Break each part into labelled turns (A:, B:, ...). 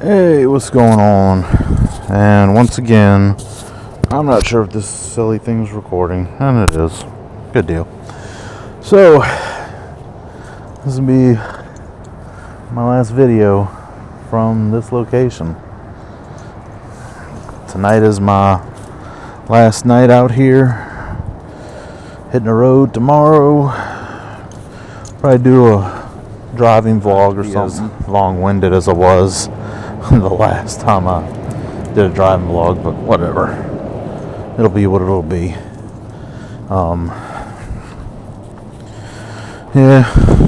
A: Hey, what's going on? And once again, I'm not sure if this silly thing's recording, and it is. Good deal. So, this will be my last video from this location. Tonight is my last night out here. Hitting the road tomorrow. Probably do a driving vlog or something. As long-winded as I was the last time I did a driving vlog, but whatever. It'll be what it'll be.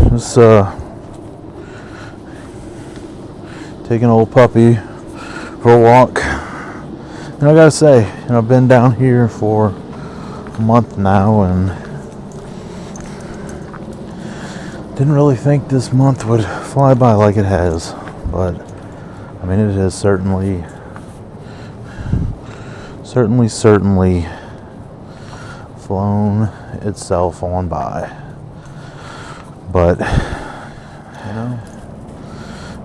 A: Just taking old puppy for a walk. And I gotta say, I've been down here for a month now, and didn't really think this month would fly by like it has, but I mean, it has certainly flown itself on by. But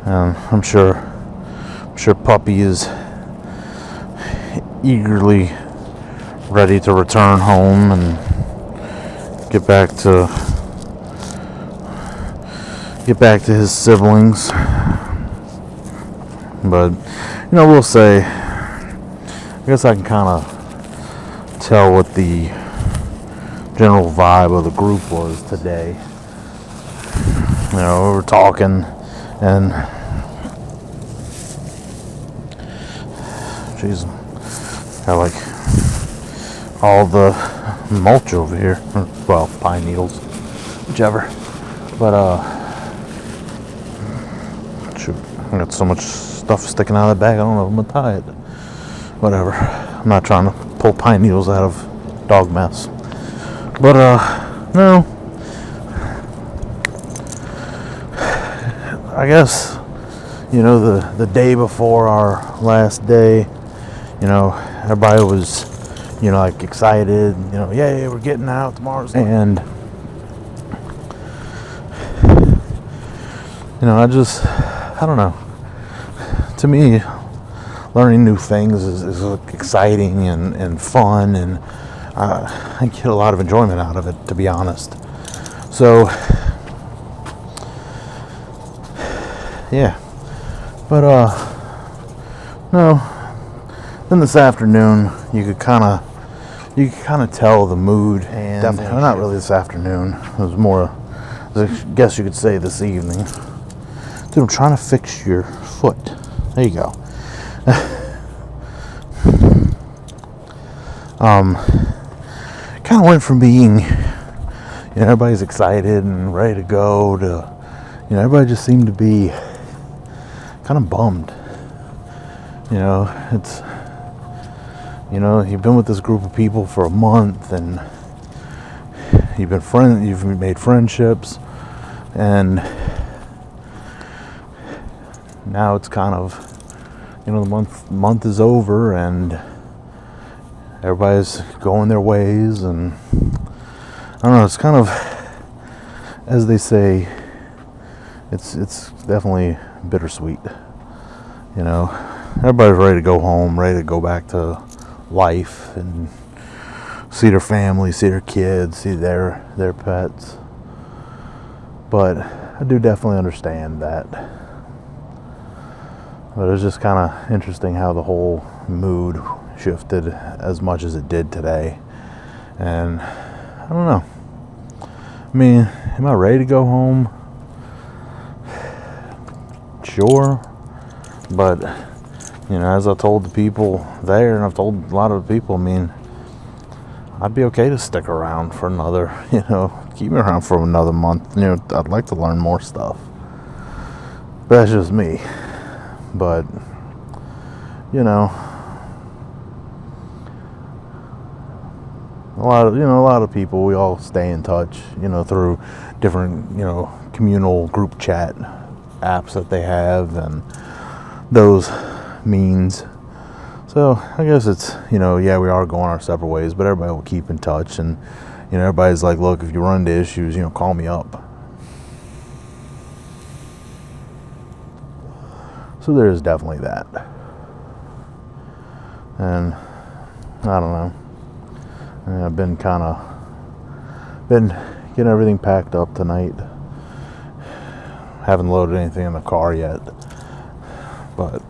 A: I'm sure Puppy is eagerly ready to return home and get back to his siblings. But we'll say, I guess I can kind of tell what the general vibe of the group was today. We were talking, and jeez, got like all the mulch over here, well, pine needles, whichever. But shoot, I got so much stuff sticking out of the bag, I don't know if I'm gonna tie it. Whatever. I'm not trying to pull pine needles out of dog mess. But no. I guess the day before our last day, everybody was like excited, yay, we're getting out tomorrow. And I don't know. To me, learning new things is exciting and fun, and I get a lot of enjoyment out of it, to be honest. So, yeah. But, no. Then this afternoon, you could kind of tell the mood. And definitely, not really this afternoon. It was more, I guess you could say, this evening. Dude, I'm trying to fix your foot. There you go. Kind of went from being, everybody's excited and ready to go to, everybody just seemed to be kind of bummed. It's, you've been with this group of people for a month, and you've made friendships, and now it's kind of, the month is over, and everybody's going their ways, and I don't know, it's kind of, as they say, it's definitely bittersweet. Everybody's ready to go home, ready to go back to life and see their family, see their kids, see their pets. But I do definitely understand that. But it was just kind of interesting how the whole mood shifted as much as it did today. And I don't know. I mean, am I ready to go home? Sure. But, as I told the people there, and I've told a lot of the people, I mean, I'd be okay to stick around for another, keep me around for another month. I'd like to learn more stuff. But that's just me. But, a lot of people, we all stay in touch, through different, communal group chat apps that they have, and those means. So I guess it's, we are going our separate ways, but everybody will keep in touch, and everybody's like, look, if you run into issues, call me up. So there is definitely that. And I don't know. I've been getting everything packed up tonight. Haven't loaded anything in the car yet, but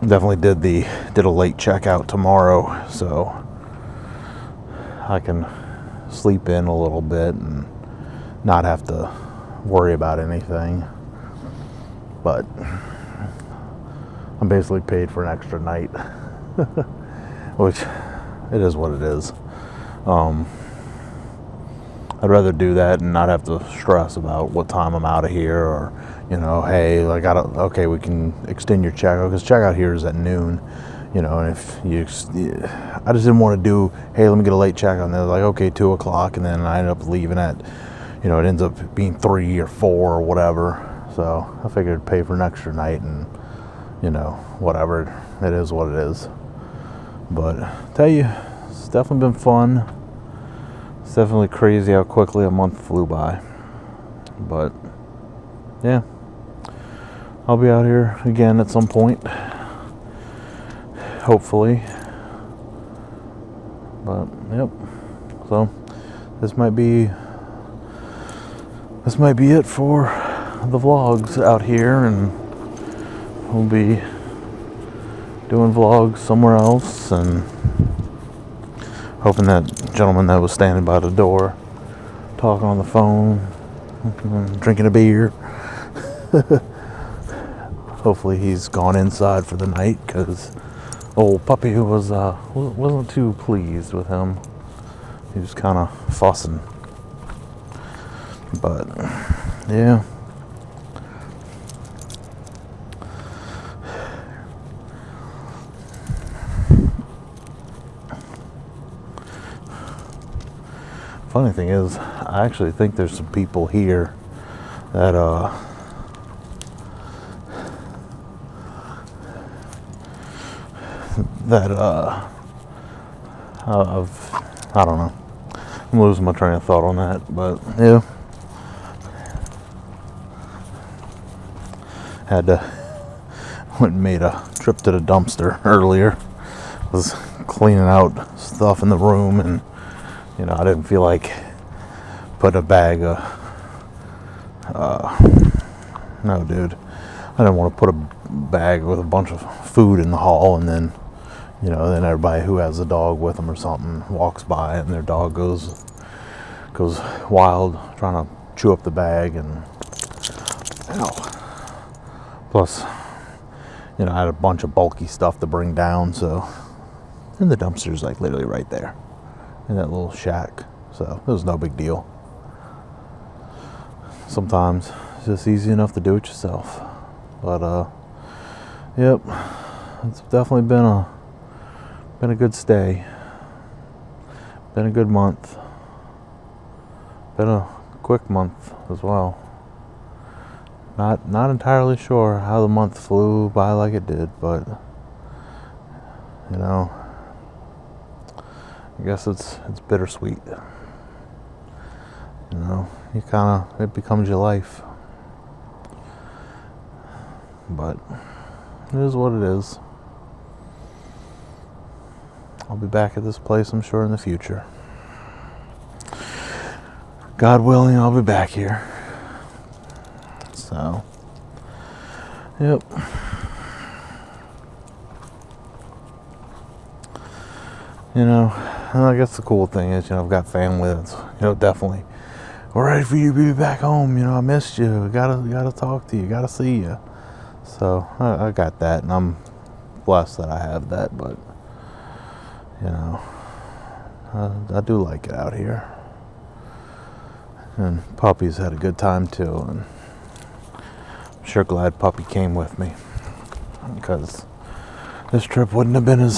A: definitely did a late checkout tomorrow, so I can sleep in a little bit and not have to worry about anything. But I'm basically paid for an extra night, which it is what it is. I'd rather do that and not have to stress about what time I'm out of here, or, hey, okay, we can extend your checkout, because checkout here is at noon, and if I just didn't want to do, hey, let me get a late checkout, and they're like, okay, 2 o'clock, and then I end up leaving at, it ends up being 3 or 4 or whatever. So I figured I'd pay for an extra night, and whatever, it is what it is. But I tell you, it's definitely been fun. It's definitely crazy how quickly a month flew by. But yeah, I'll be out here again at some point, hopefully. But yep, so this might be it for the vlogs out here, and we'll be doing vlogs somewhere else, and hoping that gentleman that was standing by the door talking on the phone, drinking a beer, hopefully he's gone inside for the night, because old puppy wasn't too pleased with him. He was kind of fussing. But yeah, funny thing is, I actually think there's some people here that I don't know. I'm losing my train of thought on that, but yeah. Went and made a trip to the dumpster earlier. Was cleaning out stuff in the room, and I didn't feel like putting a bag of no, dude, I didn't want to put a bag with a bunch of food in the hall, and then then everybody who has a dog with them or something walks by, and their dog goes wild trying to chew up the bag, and plus I had a bunch of bulky stuff to bring down, so, and the dumpster's like literally right there in that little shack, so it was no big deal. Sometimes it's just easy enough to do it yourself. But yep, it's definitely been a good stay, been a good month, been a quick month as well. Not entirely sure how the month flew by like it did, but I guess it's bittersweet. It becomes your life. But it is what it is. I'll be back at this place, I'm sure, in the future. God willing, I'll be back here. So, yep. I guess the cool thing is, I've got family that's, definitely, we're ready for you to be back home. I missed you. Gotta talk to you. Gotta see you. So I got that, and I'm blessed that I have that. But I do like it out here, and Puppy's had a good time too, and I'm sure glad Puppy came with me, because this trip wouldn't have been the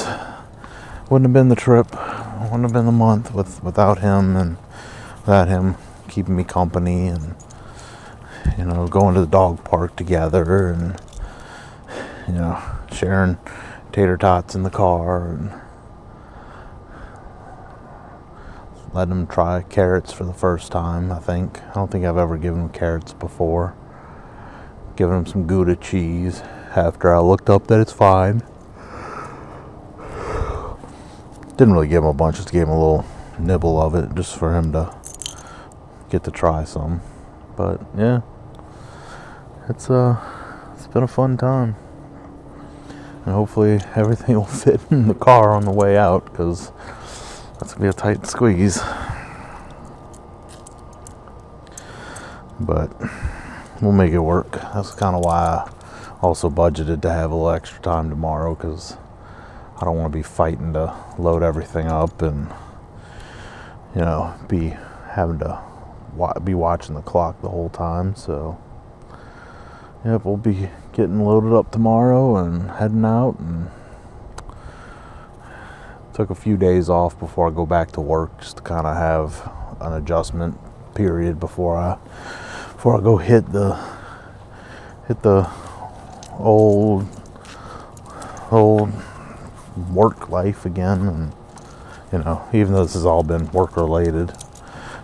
A: trip, wouldn't have been the month without him, and without him keeping me company, and going to the dog park together, and sharing tater tots in the car, and letting him try carrots for the first time. I don't think I've ever given him carrots before. Giving him some Gouda cheese, after I looked up that it's fine. Didn't really give him a bunch, just gave him a little nibble of it just for him to get to try some. But yeah, it's been a fun time, and hopefully everything will fit in the car on the way out, because that's gonna be a tight squeeze. But we'll make it work. That's kind of why I also budgeted to have a little extra time tomorrow, because I don't want to be fighting to load everything up and, you know, be having to be watching the clock the whole time. So yep, we'll be getting loaded up tomorrow and heading out. And took a few days off before I go back to work, just to kind of have an adjustment period before I go hit the old work life again. And, you know, even though this has all been work related,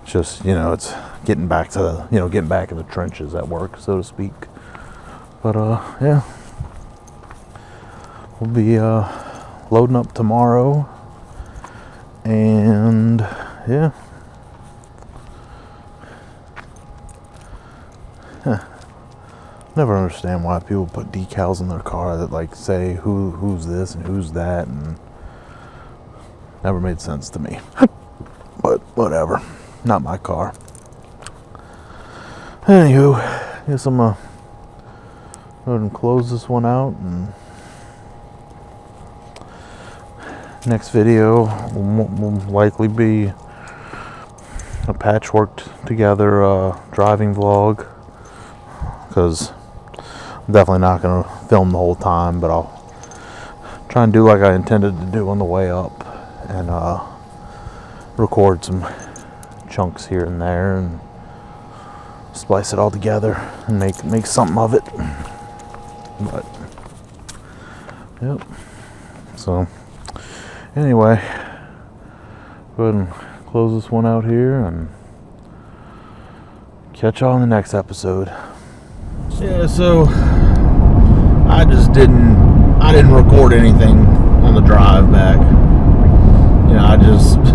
A: it's just, you know, it's getting back to getting back in the trenches at work, so to speak. But yeah, we'll be loading up tomorrow, and yeah. Never understand why people put decals in their car that like say who's this and who's that, and never made sense to me. But whatever, not my car. Anywho, I guess I'm gonna go ahead and close this one out, and next video will likely be a patchworked together driving vlog, because I'm definitely not going to film the whole time, but I'll try and do like I intended to do on the way up, and record some chunks here and there and splice it all together and make something of it. But yep, so anyway, go ahead and close this one out here, and catch y'all in the next episode. Yeah, so I didn't record anything on the drive back. You know, I just I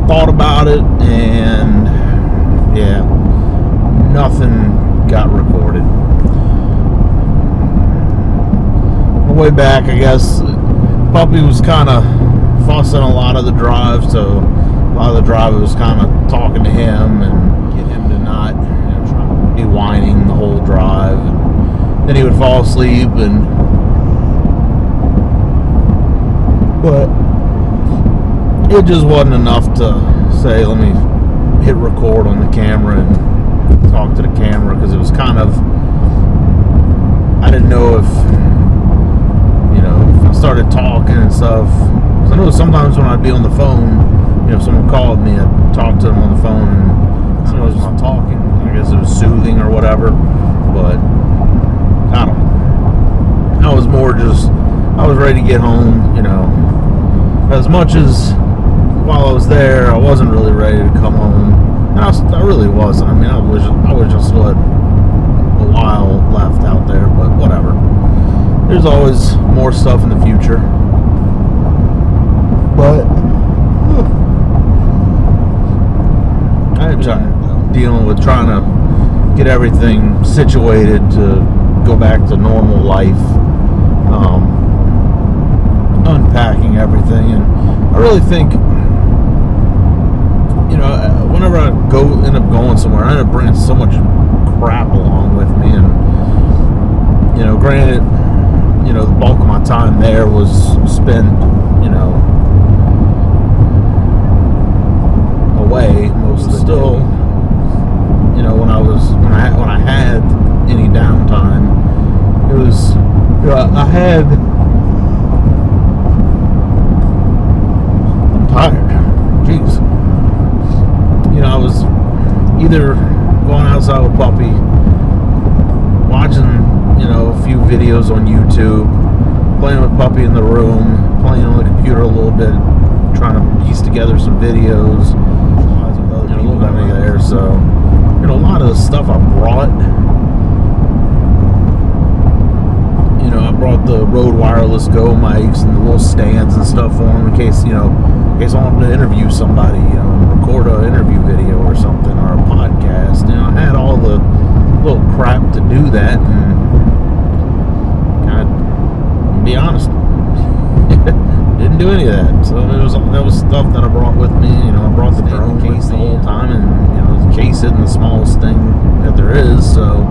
A: thought about it, and yeah, nothing got recorded. On the way back, I guess Puppy was kind of fussing a lot of the drive, so a lot of the drive was kind of talking to him and get him to not, you know, try to be whining the whole drive. And then he would fall asleep, but it just wasn't enough to say, let me hit record on the camera and talk to the camera, because it was kind of, I didn't know if, you know, if I started talking and stuff. Because I know sometimes when I'd be on the phone, you know, if someone called me, I'd talk to them on the phone, and sometimes when I'm talking, I guess it was soothing or whatever, but I don't know. I was more just, I was ready to get home, you know. As much as while I was there, I wasn't really ready to come home. And I really wasn't. I mean, I was just a while left out there, but whatever. There's always more stuff in the future. But I'm dealing with trying to get everything situated to go back to normal life. Unpacking everything, and I really think, you know, whenever I end up going somewhere, I end up bringing so much crap along with me. And, you know, granted, you know, the bulk of my time there was spent, you know, away most of the still day. You know, when I had any downtime, it was, you know, I had, tired. Jeez. You know, I was either going outside with Puppy, watching, you know, a few videos on YouTube, playing with Puppy in the room, playing on the computer a little bit, trying to piece together some videos, you know, a little bit there. So, you know, a lot of the stuff I brought Rode Wireless Go mics and the little stands and stuff for them in case I wanted to interview somebody, record an interview video or something, or a podcast. I had all the little crap to do that, and kind of, to be honest, didn't do any of that. So that was stuff that I brought with me. I brought the drone case the whole time, and the case isn't the smallest thing that there is. So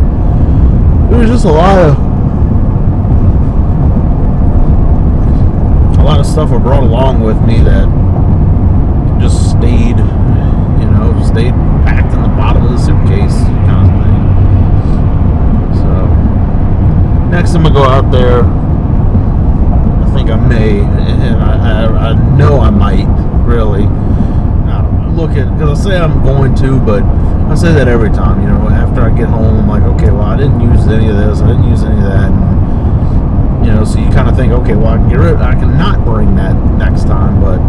A: it was just a lot of stuff I brought along with me that just stayed packed in the bottom of the suitcase, kind of thing. So next time I go out there, I think I may, and I know I might really look at, because I say I'm going to, but I say that every time. After I get home, I'm like, okay, well, I didn't use any of this, I didn't use any of that, and, so you kind of think, okay, well, I can not bring that next time, but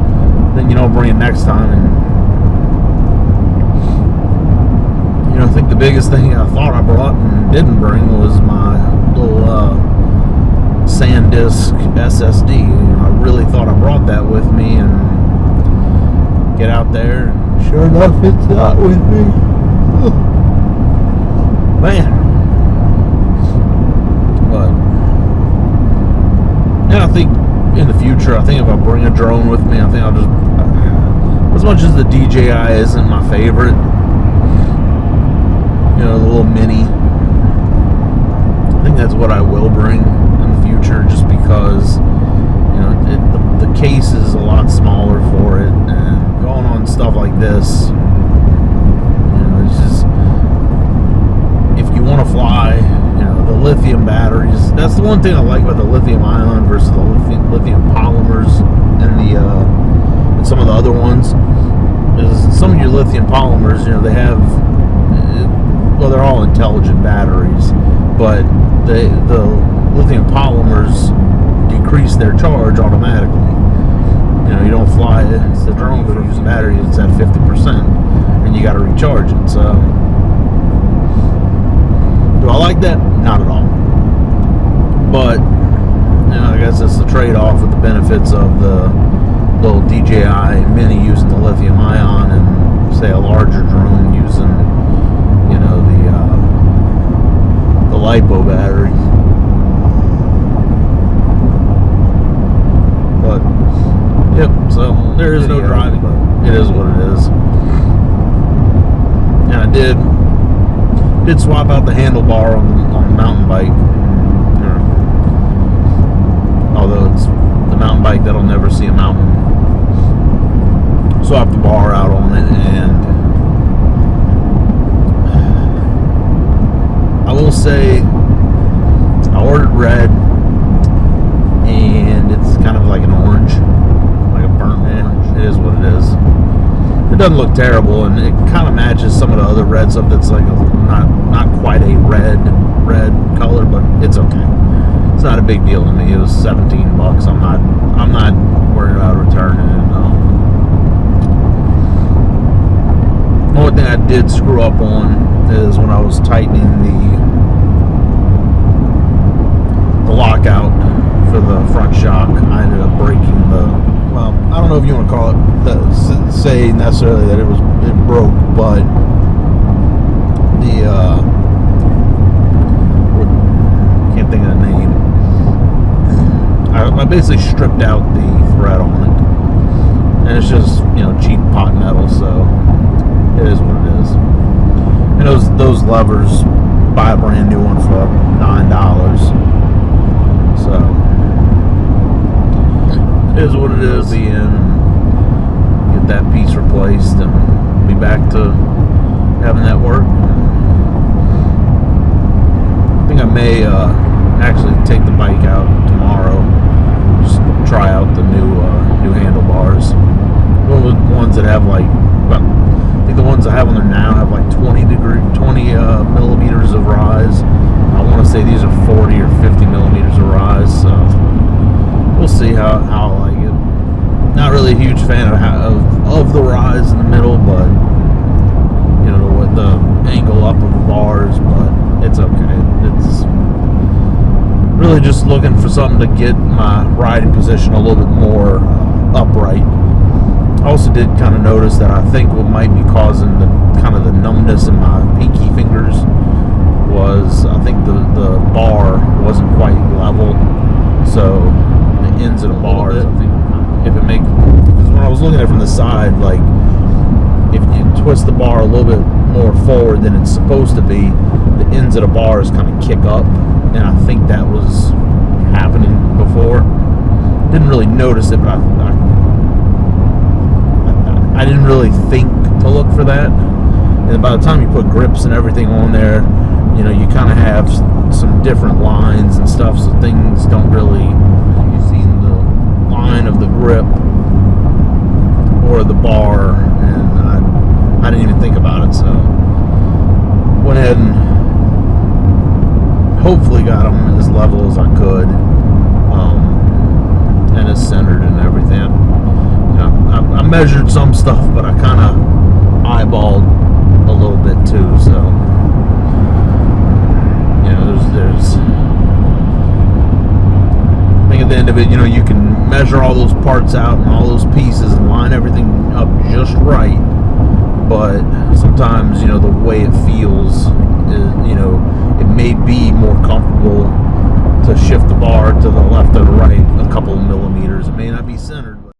A: then you don't bring it next time, and I think the biggest thing I thought I brought and didn't bring was my little SanDisk SSD. I really thought I brought that with me and get out there, and sure enough, it's not with me. Man. But I think in the future, if I bring a drone with me, I think I'll just, as much as the DJI isn't my favorite, the little mini, I think that's what I will bring in the future, just because the case is a lot smaller for it, and going on stuff like this, it's just, if you want to fly, the lithium batteries, that's the one thing I like about the lithium ion versus the lithium polymers and and some of the other ones, is some of your lithium polymers, they have, they're all intelligent batteries, but the lithium polymers decrease their charge automatically. You don't fly the drone for using batteries, it's at 50%, and you got to recharge it. So, do I like that? Not at all. But I guess it's the trade-off with the benefits of the little DJI Mini using the lithium ion, and say a larger drone using the LiPo battery. But yep, so there is no driving, but it is what it is. And I did swap out the handlebar on the mountain bike, although it's the mountain bike that'll never see a mountain. Swapped the bar out on it, and I will say I ordered red, and it's kind of like an orange, like a burnt orange. It is what it is. It doesn't look terrible, and it kind of matches some of the other red stuff that's like not quite a red color, but it's okay. It's not a big deal to me. It was $17. I'm not worried about returning it. The only thing I did screw up on is when I was tightening the lockout for the front shock. I ended up breaking I don't know if you want to call it say necessarily that it broke, but can't think of the name. I basically stripped out the thread on it, and it's just cheap pot metal, so it is what it is. And those levers, buy a brand new one for $9. So it is what it is. Be in and get that piece replaced, and be back to having that work. I think I may actually take the bike out tomorrow, just try out the new handlebars. One of the ones that have I think the ones I have on there now have like 20 millimeters of rise. I want to say these are 40 or 50 millimeters of rise, so we'll see how I like it. Not really a huge fan of the rise in the middle, but the angle up of the bars, but it's okay. It's really really just looking for something to get my riding position a little bit more upright. I also did kind of notice that I think what might be causing the kind of the numbness in my pinky fingers was I think the bar wasn't quite level, so the ends of the bars, I think, if it makes, because when I was looking at it from the side, like if you twist the bar a little bit more forward than it's supposed to be, the ends of the bars kind of kick up, and I think that was happening before. Didn't really notice it, but I didn't really think to look for that. And by the time you put grips and everything on there, you know, you kind of have some different lines and stuff, so things don't really, you've seen the line of the grip or the bar, and I didn't even think about it, so went ahead and hopefully got them as level as I could, and as centered and everything. I measured some stuff, but I kind of eyeballed a little bit too, so you know, there's I think at the end of it, you know, you can measure all those parts out and all those pieces and line everything up just right, but sometimes, you know, the way it feels is, you know, it may be more comfortable to shift the bar to the left or the right a couple of millimeters. It may not be centered.